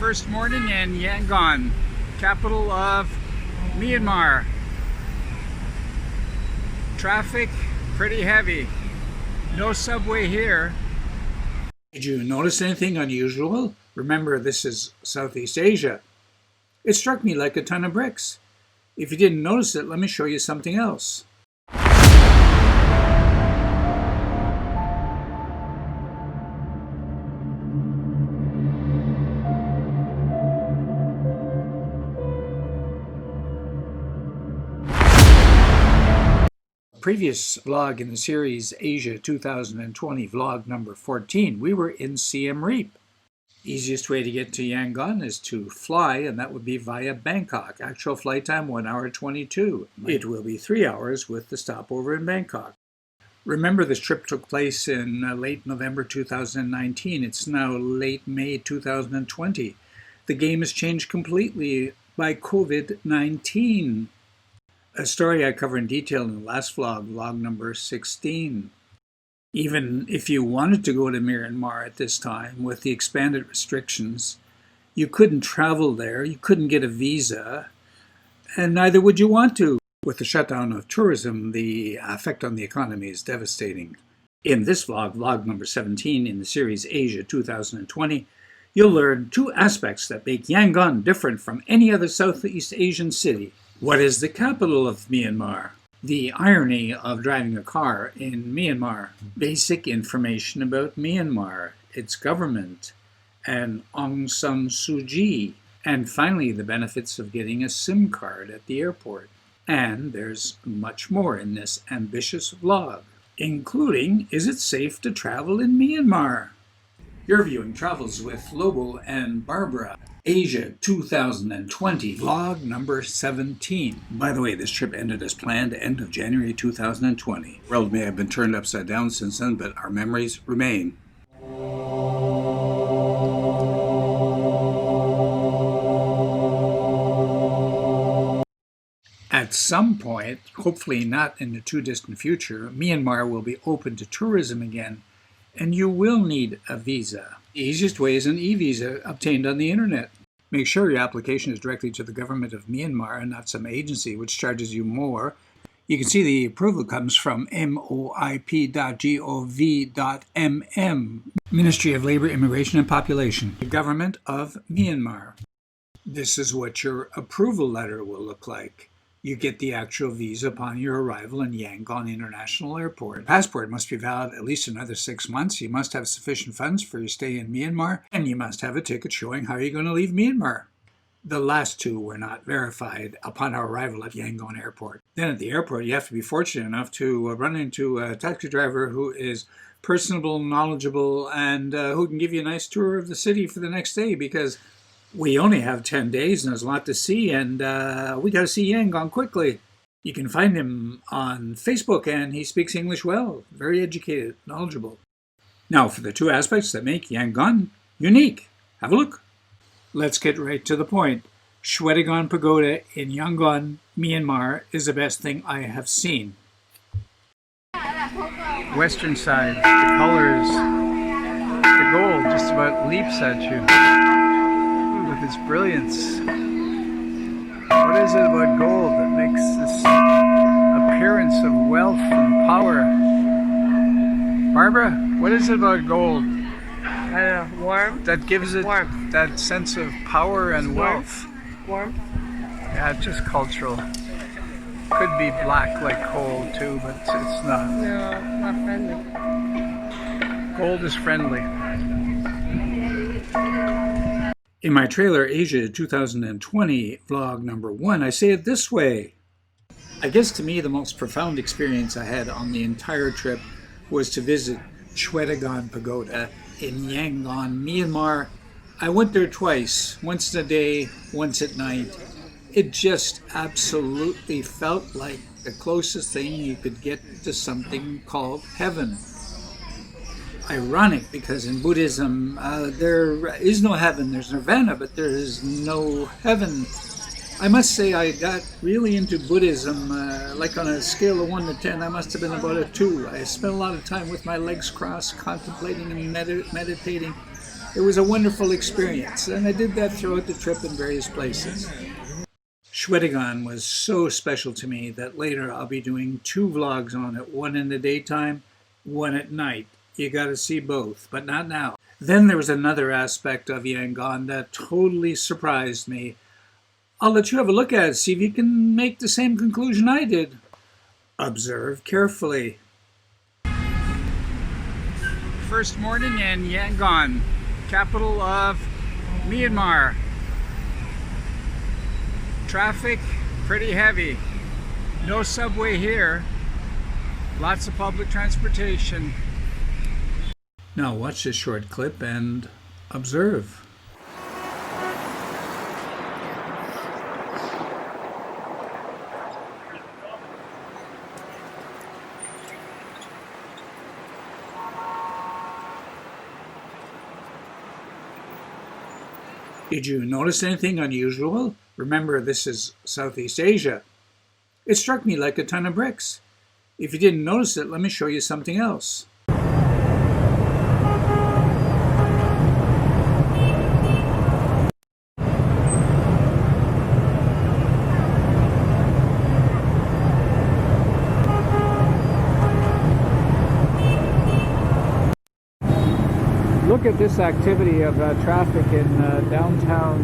first morning in Yangon, capital of Myanmar. Traffic pretty heavy. No subway here. Did you notice anything unusual? Remember, this is Southeast Asia. It struck me like a ton of bricks. If you didn't notice it, let me show you something else. Previous vlog in the series Asia 2020, vlog number 14, we were in Siem Reap. Easiest way to get to Yangon is to fly, and that would be via Bangkok. Actual flight time 1 hour 22. It will be 3 hours with the stopover in Bangkok. Remember, this trip took place in late November 2019. It's now late May 2020. The game has changed completely by COVID-19. A story I cover in detail in the last vlog, vlog number 16. Even if you wanted to go to Myanmar at this time with the expanded restrictions, you couldn't travel there, you couldn't get a visa, and neither would you want to. With the shutdown of tourism, the effect on the economy is devastating. In this vlog, vlog number 17 in the series Asia 2020, you'll learn two aspects that make Yangon different from any other Southeast Asian city. What is the capital of Myanmar? The irony of driving a car in Myanmar. Basic information about Myanmar, its government, and Aung San Suu Kyi. And finally, the benefits of getting a SIM card at the airport. And there's much more in this ambitious vlog, including, is it safe to travel in Myanmar? You're viewing Travels with Lobo and Barbara. Asia 2020, vlog number 17. By the way, this trip ended as planned, end of January 2020. The world may have been turned upside down since then, but our memories remain. At some point, hopefully not in the too distant future, Myanmar will be open to tourism again, and you will need a visa. The easiest way is an e-visa obtained on the internet. Make sure your application is directly to the government of Myanmar and not some agency which charges you more. You can see the approval comes from moip.gov.mm, Ministry of Labor, Immigration and Population, the government of Myanmar. This is what your approval letter will look like. You get the actual visa upon your arrival in Yangon International Airport. Your passport must be valid at least another 6 months. You must have sufficient funds for your stay in Myanmar, and you must have a ticket showing how you're going to leave Myanmar. The last two were not verified upon our arrival at Yangon Airport. Then at the airport, you have to be fortunate enough to run into a taxi driver who is personable, knowledgeable, and who can give you a nice tour of the city for the next day, because we only have 10 days and there's a lot to see, and we got to see Yangon quickly. You can find him on Facebook, and he speaks English well, very educated, knowledgeable. Now for the two aspects that make Yangon unique. Have a look. Let's get right to the point. Shwedagon Pagoda in Yangon, Myanmar is the best thing I have seen. Western side, the colors, the gold just about leaps at you. With its brilliance. What is it about gold that makes this appearance of wealth and power? Barbara, what is it about gold? I don't know, warmth? That gives it that sense of power and wealth? Warmth? Yeah, it's just cultural. Could be black like coal too, but it's not. No, not friendly. Gold is friendly. In my trailer, Asia 2020, vlog number 1, I say it this way. I guess to me the most profound experience I had on the entire trip was to visit Shwedagon Pagoda in Yangon, Myanmar. I went there twice, once in a day, once at night. It just absolutely felt like the closest thing you could get to something called heaven. Ironic, because in Buddhism there is no heaven, there's nirvana, but there is no heaven. I must say I got really into Buddhism, like on a scale of 1 to 10, I must have been about a 2. I spent a lot of time with my legs crossed, contemplating and meditating. It was a wonderful experience, and I did that throughout the trip in various places. Shwedagon was so special to me that later I'll be doing 2 vlogs on it, one in the daytime, one at night. You gotta see both, but not now. Then there was another aspect of Yangon that totally surprised me. I'll let you have a look at it, see if you can make the same conclusion I did. Observe carefully. First morning in Yangon, capital of Myanmar. Traffic pretty heavy. No subway here. Lots of public transportation. Now watch this short clip and observe. Did you notice anything unusual? Remember, this is Southeast Asia. It struck me like a ton of bricks. If you didn't notice it, let me show you something else. Look at this activity of traffic in downtown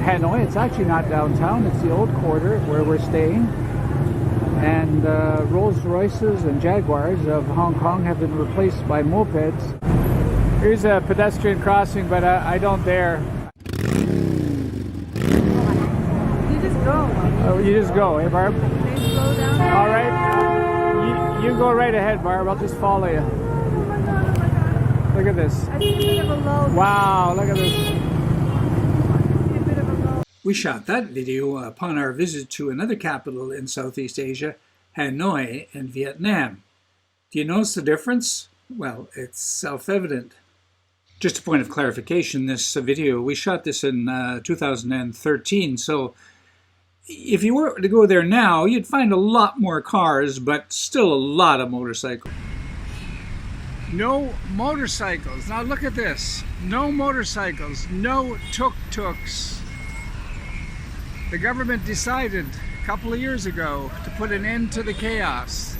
Hanoi. It's actually not downtown, it's the old quarter where we're staying. And Rolls Royces and Jaguars of Hong Kong have been replaced by mopeds. Here's a pedestrian crossing, but I don't dare. You just go. Oh, you just go, eh, Barb? They slow down. All right. You go right ahead, Barb. I'll just follow you. Look at this. I see a bit of a low. Wow, look at this. I see a bit of a low. We shot that video upon our visit to another capital in Southeast Asia, Hanoi in Vietnam. Do you notice the difference? Well, it's self-evident. Just a point of clarification, this video, we shot this in 2013, so if you were to go there now, you'd find a lot more cars, but still a lot of motorcycles. No motorcycles. Now look at this. No motorcycles, no tuk-tuks. The government decided a couple of years ago to put an end to the chaos.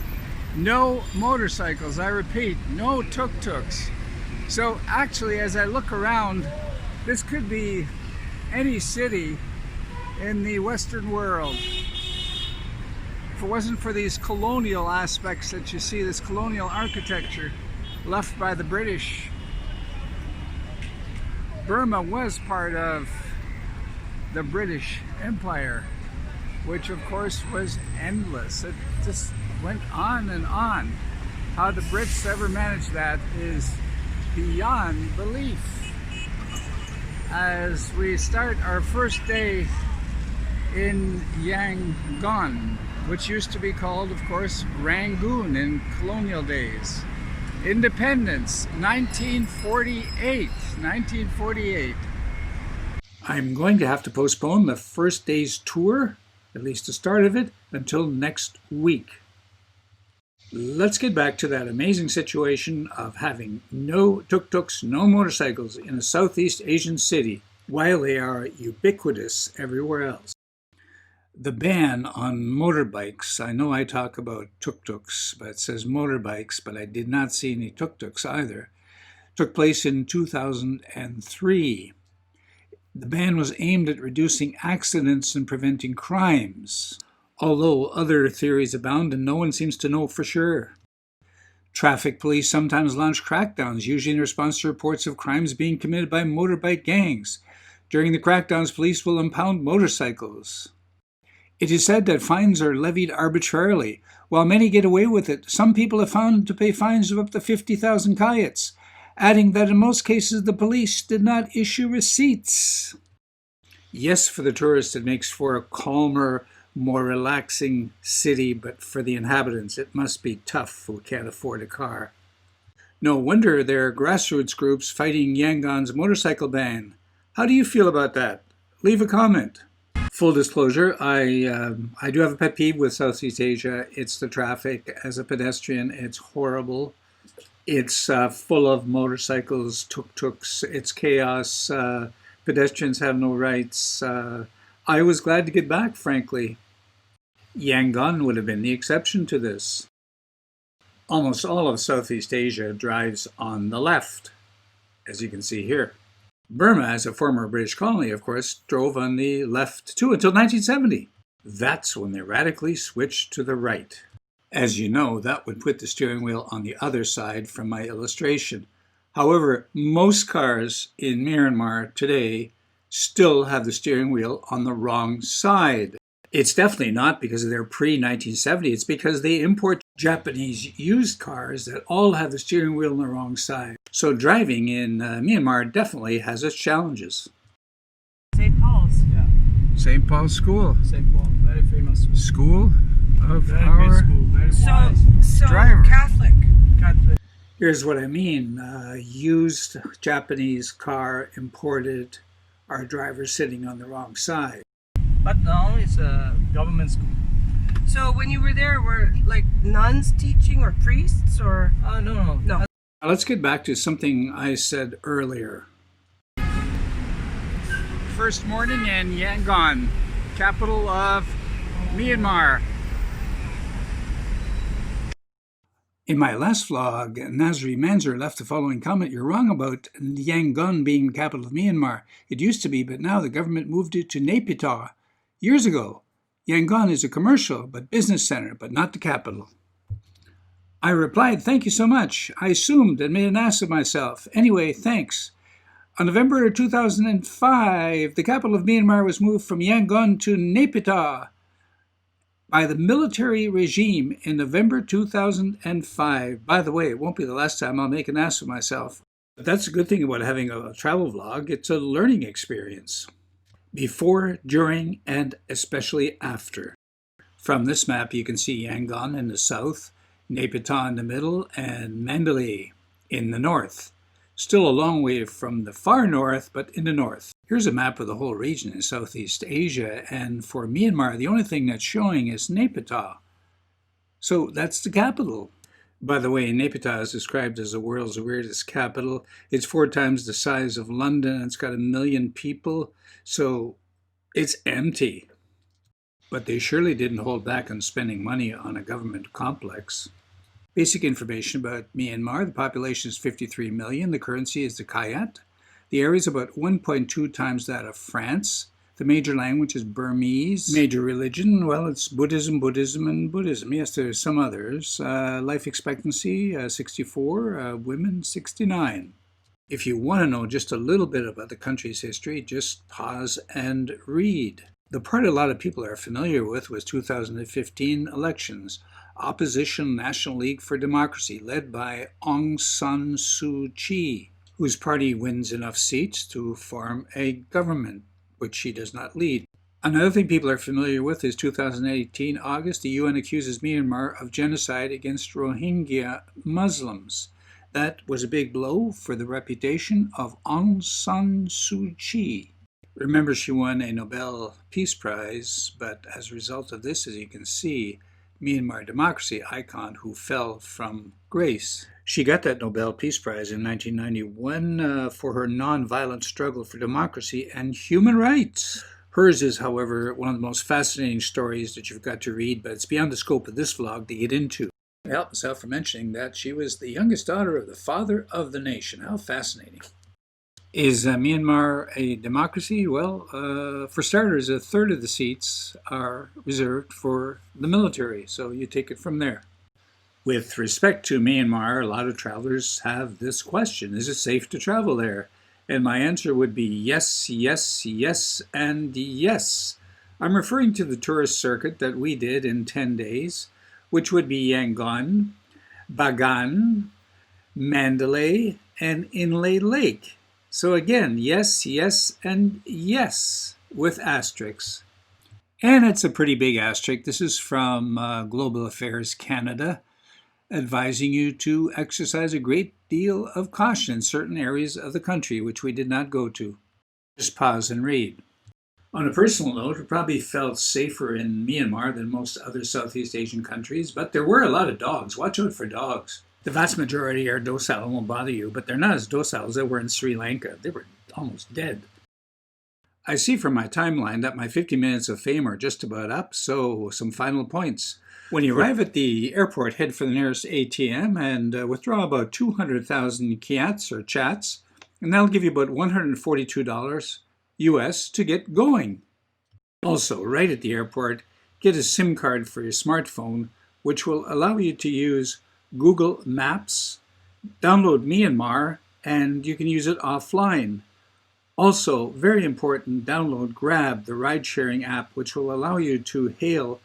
No motorcycles, I repeat, no tuk-tuks. So actually, as I look around, this could be any city in the Western world. If it wasn't for these colonial aspects that you see, this colonial architecture left by the British. Burma was part of the British Empire, which of course was endless. It just went on and on. How the Brits ever managed that is beyond belief. As we start our first day in Yangon, which used to be called, of course, Rangoon in colonial days. Independence, 1948. 1948. I'm going to have to postpone the first day's tour, at least the start of it, until next week. Let's get back to that amazing situation of having no tuk-tuks, no motorcycles in a Southeast Asian city, while they are ubiquitous everywhere else. The ban on motorbikes, I know I talk about tuk-tuks, but it says motorbikes, but I did not see any tuk-tuks either, took place in 2003. The ban was aimed at reducing accidents and preventing crimes, although other theories abound and no one seems to know for sure. Traffic police sometimes launch crackdowns, usually in response to reports of crimes being committed by motorbike gangs. During the crackdowns, police will impound motorcycles. It is said that fines are levied arbitrarily. While many get away with it, some people are found to pay fines of up to 50,000 kyats, adding that in most cases the police did not issue receipts. Yes, for the tourists it makes for a calmer, more relaxing city, but for the inhabitants it must be tough who can't afford a car. No wonder there are grassroots groups fighting Yangon's motorcycle ban. How do you feel about that? Leave a comment. Full disclosure, I do have a pet peeve with Southeast Asia. It's the traffic. As a pedestrian, it's horrible. It's full of motorcycles, tuk-tuks. It's chaos. Pedestrians have no rights. I was glad to get back, frankly. Yangon would have been the exception to this. Almost all of Southeast Asia drives on the left, as you can see here. Burma, as a former British colony, of course, drove on the left too until 1970. That's when they radically switched to the right. As you know, that would put the steering wheel on the other side from my illustration. However, most cars in Myanmar today still have the steering wheel on the wrong side. It's definitely not because of their pre-1970. It's because they import Japanese used cars that all have the steering wheel on the wrong side. So driving in Myanmar definitely has its challenges. St. Paul's. Yeah. St. Paul's School. St. Paul, very famous School of very our good school, very wise. So driver. Catholic. Catholic. Here's what I mean. Used Japanese car imported, our driver sitting on the wrong side. But now it's a government school. So when you were there, were like nuns teaching or priests or? No. Now let's get back to something I said earlier. First morning in Yangon, capital of Myanmar. In my last vlog, Nazri Manzur left the following comment. You're wrong about Yangon being the capital of Myanmar. It used to be, but now the government moved it to Naypyidaw years ago. Yangon is a commercial but business center, but not the capital. I replied, thank you so much. I assumed and made an ass of myself. Anyway, thanks. On November 2005, the capital of Myanmar was moved from Yangon to Naypyidaw by the military regime in November 2005. By the way, it won't be the last time I'll make an ass of myself. But that's a good thing about having a travel vlog. It's a learning experience. Before, during, and especially after. From this map, you can see Yangon in the south, Naypyidaw in the middle, and Mandalay in the north. Still a long way from the far north, but in the north. Here's a map of the whole region in Southeast Asia, and for Myanmar, the only thing that's showing is Naypyidaw. So that's the capital. By the way, Naypyidaw is described as the world's weirdest capital. It's 4 times the size of London. It's got 1 million people, so it's empty. But they surely didn't hold back on spending money on a government complex. Basic information about Myanmar. The population is 53 million. The currency is the kyat. The area is about 1.2 times that of France. The major language is Burmese. Major religion, well, it's Buddhism, and Buddhism. Yes, there's some others. Life expectancy, 64. Women, 69. If you want to know just a little bit about the country's history, just pause and read. The part a lot of people are familiar with was 2015 elections. Opposition National League for Democracy, led by Aung San Suu Kyi, whose party wins enough seats to form a government, which she does not lead. Another thing people are familiar with is 2018 August, the UN accuses Myanmar of genocide against Rohingya Muslims. That was a big blow for the reputation of Aung San Suu Kyi. Remember, she won a Nobel Peace Prize, but as a result of this, as you can see, Myanmar democracy icon who fell from grace. She got that Nobel Peace Prize in 1991 for her non-violent struggle for democracy and human rights. Hers is, however, one of the most fascinating stories that you've got to read, but it's beyond the scope of this vlog to get into. I help myself from mentioning that she was the youngest daughter of the father of the nation. How fascinating. Is Myanmar a democracy? Well, for starters, 1/3 of the seats are reserved for the military, so you take it from there. With respect to Myanmar, a lot of travelers have this question: is it safe to travel there? And my answer would be yes, yes, yes, and yes. I'm referring to the tourist circuit that we did in 10 days, which would be Yangon, Bagan, Mandalay, and Inle Lake. So again, yes, yes, and yes, with asterisks. And it's a pretty big asterisk. This is from Global Affairs Canada, advising you to exercise a great deal of caution in certain areas of the country, which we did not go to. Just pause and read. On a personal note, we probably felt safer in Myanmar than most other Southeast Asian countries, but there were a lot of dogs. Watch out for dogs. The vast majority are docile and won't bother you, but they're not as docile as they were in Sri Lanka. They were almost dead. I see from my timeline that my 50 minutes of fame are just about up, so some final points. When you arrive at the airport, head for the nearest ATM and withdraw about 200,000 kyats or chats, and that'll give you about $142 US to get going. Also, right at the airport, get a SIM card for your smartphone, which will allow you to use Google Maps, download Myanmar, and you can use it offline. Also, very important, download Grab, the ride-sharing app, which will allow you to hail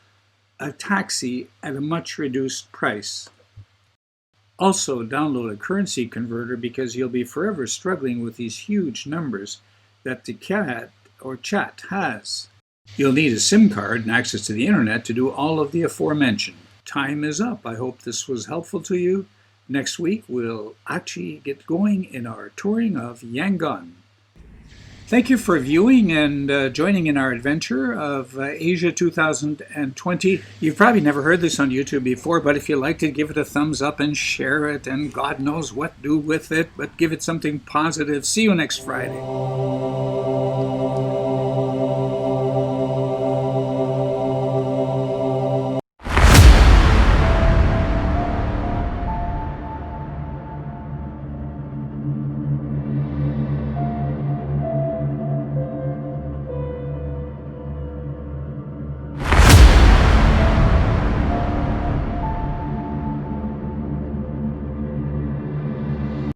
a taxi at a much reduced price. Also, download a currency converter because you'll be forever struggling with these huge numbers that the cat or chat has. You'll need a SIM card and access to the internet to do all of the aforementioned. Time is up. I hope this was helpful to you. Next week, we'll actually get going in our touring of Yangon. Thank you for viewing and joining in our adventure of Asia 2020. You've probably never heard this on YouTube before, but if you liked it, give it a thumbs up and share it, and God knows what do with it, but give it something positive. See you next Friday.